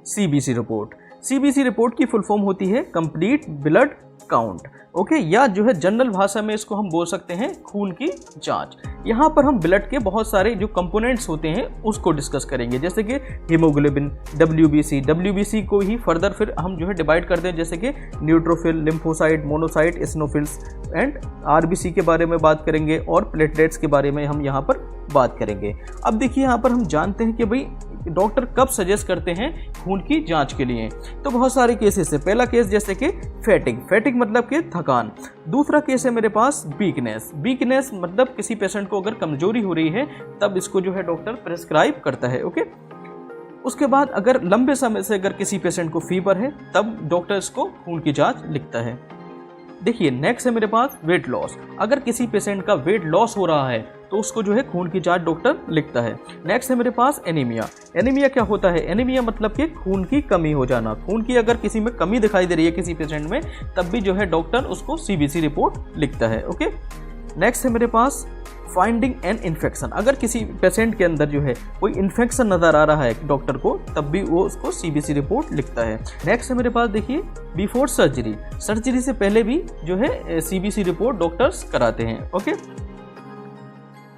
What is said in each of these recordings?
CBC report. CBC report की full form होती है कंप्लीट ब्लड काउंट, ओके, या जो है जनरल भाषा में इसको हम बोल सकते हैं खून की जांच। यहाँ पर हम ब्लड के बहुत सारे जो कंपोनेंट्स होते हैं उसको डिस्कस करेंगे, जैसे कि हीमोग्लोबिन, डब्ल्यूबीसी को ही फर्दर फिर हम जो है डिवाइड करते हैं, जैसे कि neutrophil, lymphocyte, monocyte, eosinophils and RBC के बारे में बात करेंगे और प्लेटलेट्स के बारे में हम यहाँ पर बात करेंगे। अब देखिए यहाँ पर हम जानते हैं कि भाई डॉक्टर कब सजेस्ट करते हैं खून की जांच के लिए, तो बहुत सारे केसेस है। पहला केस जैसे कि फैटिग मतलब कि थकान। दूसरा केस है मेरे पास वीकनेस मतलब किसी पेशेंट को अगर कमजोरी हो रही है तब इसको जो है डॉक्टर प्रेस्क्राइब करता है, ओके। उसके बाद अगर लंबे समय से अगर किसी पेशेंट को फीवर है तब डॉक्टर इसको खून की जांच लिखता है। देखिए नेक्स्ट है मेरे पास वेट लॉस। अगर किसी पेशेंट का वेट लॉस हो रहा है तो उसको जो है खून की जांच डॉक्टर लिखता है। नेक्स्ट है मेरे पास एनीमिया क्या होता है? एनीमिया मतलब कि खून की कमी हो जाना। खून की अगर किसी में कमी दिखाई दे रही है किसी पेशेंट में तब भी जो है डॉक्टर उसको सीबीसी रिपोर्ट लिखता है, ओके। नेक्स्ट है मेरे पास फाइंडिंग एन इन्फेक्शन। अगर किसी पेशेंट के अंदर जो है कोई इन्फेक्शन नजर आ रहा है डॉक्टर को तब भी वो उसको सीबीसी रिपोर्ट लिखता है। नेक्स्ट है मेरे पास देखिए बिफोर सर्जरी से पहले भी जो है सीबीसी रिपोर्ट डॉक्टर्स कराते हैं, ओके।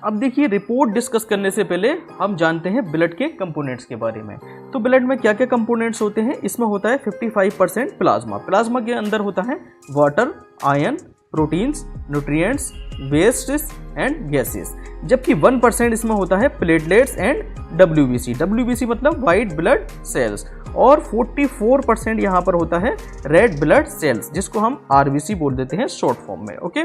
अब देखिए रिपोर्ट डिस्कस करने से पहले हम जानते हैं ब्लड के कंपोनेंट्स के बारे में। तो ब्लड में क्या क्या कंपोनेंट्स होते हैं? इसमें होता है 55% प्लाज्मा के अंदर होता है water, iron, proteins, nutrients, wastes and gases, जबकि 1% इसमें होता है प्लेटलेट्स एंड डब्ल्यूबीसी मतलब वाइट ब्लड सेल्स, और 44% यहाँ पर होता है रेड ब्लड सेल्स, जिसको हम आरबीसी बोल देते हैं शॉर्ट फॉर्म में, ओके।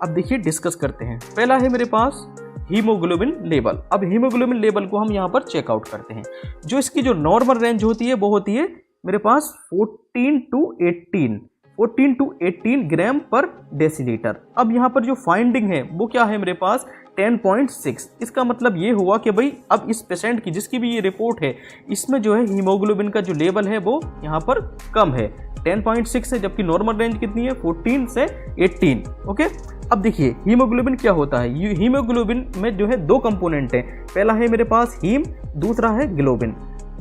अब देखिए डिस्कस करते हैं। पहला है मेरे पास हीमोग्लोबिन लेवल। अब हीमोग्लोबिन लेवल को हम यहाँ पर चेकआउट करते हैं। जो इसकी जो नॉर्मल रेंज होती है वो होती है मेरे पास 14 टू 18 ग्राम पर डेसीलीटर। अब यहाँ पर जो फाइंडिंग है वो क्या है मेरे पास 10.6। इसका मतलब ये हुआ कि भाई अब इस पेशेंट की जिसकी भी ये रिपोर्ट है इसमें जो है हीमोग्लोबिन का जो लेवल है वो यहाँ पर कम है, 10.6 है, जबकि नॉर्मल रेंज कितनी है 14 से 18, ओके। अब देखिए हीमोग्लोबिन क्या होता है। हीमोग्लोबिन में जो है दो कंपोनेंट हैं। पहला है मेरे पास हीम, दूसरा है ग्लोबिन,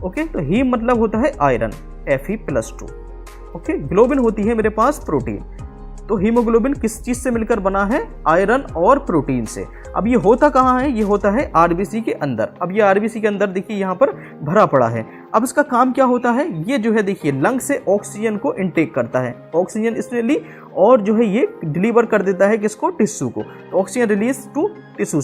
ओके। तो हीम मतलब होता है आयरन Fe+2, ओके। ग्लोबिन होती है मेरे पास प्रोटीन। तो हीमोग्लोबिन किस चीज से मिलकर बना है? आयरन और प्रोटीन से। अब ये होता कहाँ है? ये होता है आरबीसी के अंदर। अब ये आरबीसी के अंदर देखिए यहाँ पर भरा पड़ा है। अब इसका काम क्या होता है? ये जो है देखिए लंग से ऑक्सीजन को इनटेक करता है, ऑक्सीजन इसने ली और जो है ये डिलीवर कर देता है किसको? टिश्यू को। तो oxygen release to tissue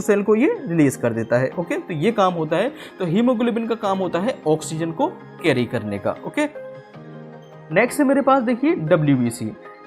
cell को ये रिलीज कर देता है, ओके। तो ये काम होता है। तो हीमोग्लोबिन का काम होता है ऑक्सीजन को कैरी करने का, ओके। नेक्स्ट है मेरे पास देखिए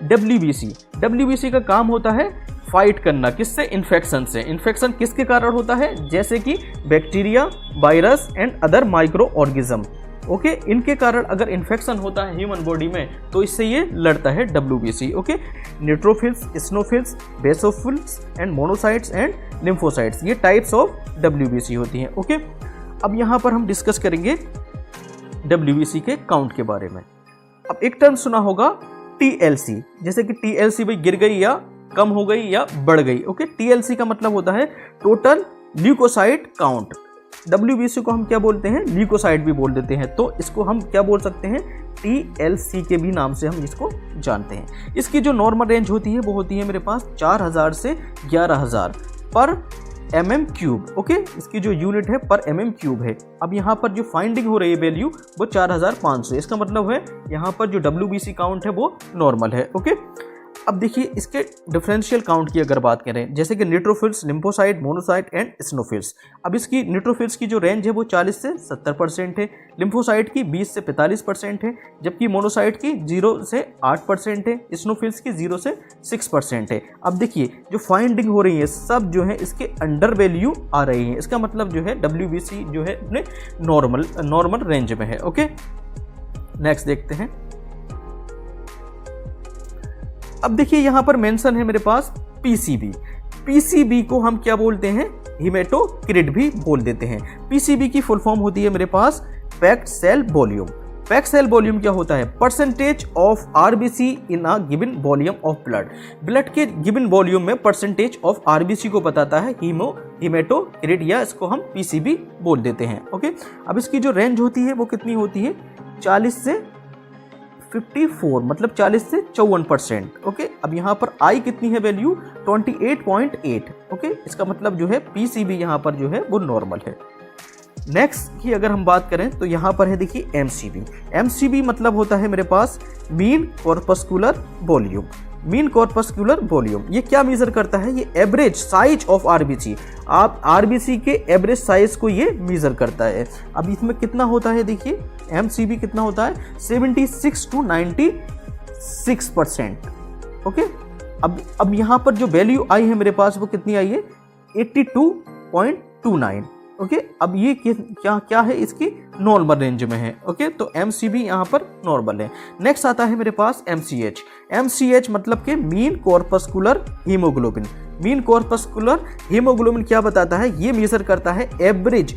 डब्ल्यूबीसी का काम होता है फाइट करना, किससे? इन्फेक्शन से। इन्फेक्शन किसके कारण होता है? जैसे कि bacteria, virus and other micro organism, okay. इनके कारण अगर इन्फेक्शन होता है ह्यूमन बॉडी में तो इससे ये लड़ता है WBC, okay. Neutrophils, eosinophils, basophils and monocytes and lymphocytes, ये टाइप्स ऑफ डब्ल्यूबीसी होती हैं, ओके। अब यहाँ पर हम डिस्कस करेंगे डब्ल्यूबीसी के काउंट के बारे में। अब एक टर्म सुना होगा टीएलसी, जैसे कि टीएलसी भाई गिर गई या कम हो गई या बढ़ गई, ओके। टीएलसी का मतलब होता है टोटल ल्यूकोसाइट काउंट। डब्ल्यूबीसी को हम क्या बोलते हैं? ल्यूकोसाइट भी बोल देते हैं। तो इसको हम क्या बोल सकते हैं? टीएलसी के भी नाम से हम इसको जानते हैं। इसकी जो नॉर्मल रेंज होती है वो होती है मेरे पास 4000 से 11000 पर mm³, ओके। इसकी जो यूनिट है पर mm³ है। अब यहाँ पर जो फाइंडिंग हो रही है वैल्यू वो 4500, इसका मतलब है यहाँ पर जो डब्ल्यूबीसी काउंट है वो नॉर्मल है, ओके। अब देखिए इसके डिफरेंशियल काउंट की अगर बात करें, जैसे कि neutrophils, lymphocyte, monocyte and eosinophils. अब इसकी न्यूट्रोफिल्स की जो रेंज है वो 40 से 70% है, लिम्फोसाइट की 20 से 45% है, जबकि मोनोसाइट की 0 से 8% है, एसिनोफिल्स की 0 से 6% है। अब देखिए जो फाइंडिंग हो रही है सब जो है इसके अंडर वैल्यू आ रही है। इसका मतलब जो है डब्ल्यूबीसी जो है अपने नॉर्मल रेंज में है, ओके। नेक्स्ट देखते हैं। अब देखिए यहाँ पर मेंशन है मेरे पास पीसीबी को हम क्या बोलते हैं? हीमेटोक्रिट भी बोल देते हैं। पीसीबी की फुल फॉर्म होती है मेरे पास packed cell volume. Pack cell volume क्या होता है? Percentage of RBC in a given volume of blood. Blood के गिवन वॉल्यूम में परसेंटेज ऑफ आरबीसी को बताता है हीमेटोक्रिट, या इसको हम पीसीबी बोल देते हैं। ओके, अब इसकी जो रेंज होती है वो कितनी होती है? 40 से 54, मतलब 40 से 54%। ओके, अब यहाँ पर आई कितनी है वैल्यू? 28.8। ओके, इसका मतलब जो है पीसीबी यहाँ पर जो है वो नॉर्मल है। नेक्स्ट की अगर हम बात करें तो यहाँ पर है देखिए एमसीबी। एमसीबी मतलब होता है मेरे पास mean corpuscular volume. Mean corpuscular volume ये क्या मेजर करता है? ये एवरेज साइज ऑफ आरबीसी। आप आरबीसी के एवरेज साइज को ये मेजर करता है। अब इसमें कितना होता है देखिए, एमसीबी कितना होता है? 76 to 96%। ओके, अब यहाँ पर जो वैल्यू आई है मेरे पास वो कितनी आई है? 82.29। ओके, अब ये क्या है? इसकी नॉर्मल रेंज में है। ओके, तो एमसीबी यहाँ पर नॉर्मल है। नेक्स्ट आता है मेरे पास एमसीएच। एमसीएच मतलब कि mean corpuscular haemoglobin. Mean corpuscular haemoglobin क्या बताता है? ये मेजर करता है एवरेज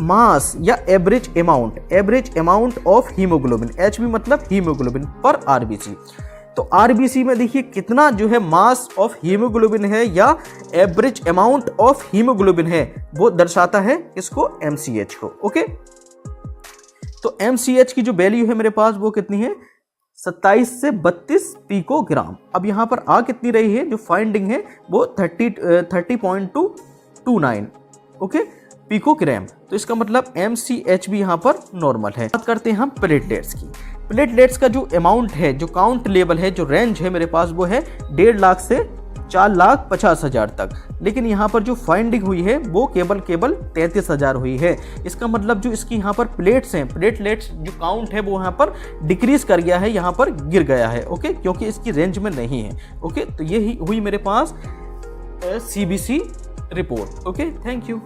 मास या average amount of haemoglobin. HB मतलब हीमोग्लोबिन पर आरबीसी। तो आरबीसी में देखिए कितना जो है मास ऑफ हीमोग्लोबिन है या एवरेज अमाउंट ऑफ हीमोग्लोबिन है, वो दर्शाता है इसको एमसीएच को। ओके, तो एमसीएच की जो वैल्यू है मेरे पास वो कितनी है? 27 से 32 पिकोग्राम। अब यहाँ पर आ कितनी रही है? जो फाइंडिंग है वो 30.29 ओके पिकोग्राम। तो इसका मतलब एमसीएच भी यहाँ पर नॉर्मल है। बात करते हैं हम प्लेटलेट्स की। प्लेटलेट्स का जो अमाउंट है, जो काउंट लेवल है, जो रेंज है मेरे पास वो है 1.5 लाख से 4,50,000 तक। लेकिन यहाँ पर जो फाइंडिंग हुई है वो केवल 33,000 हुई है। इसका मतलब जो इसकी यहाँ पर प्लेट्स हैं, प्लेटलेट्स जो काउंट है वो यहाँ पर डिक्रीज कर गया है, यहाँ पर गिर गया है। ओके, क्योंकि इसकी रेंज में नहीं है। ओके, तो ये हुई मेरे पास CBC report. Okay, thank you.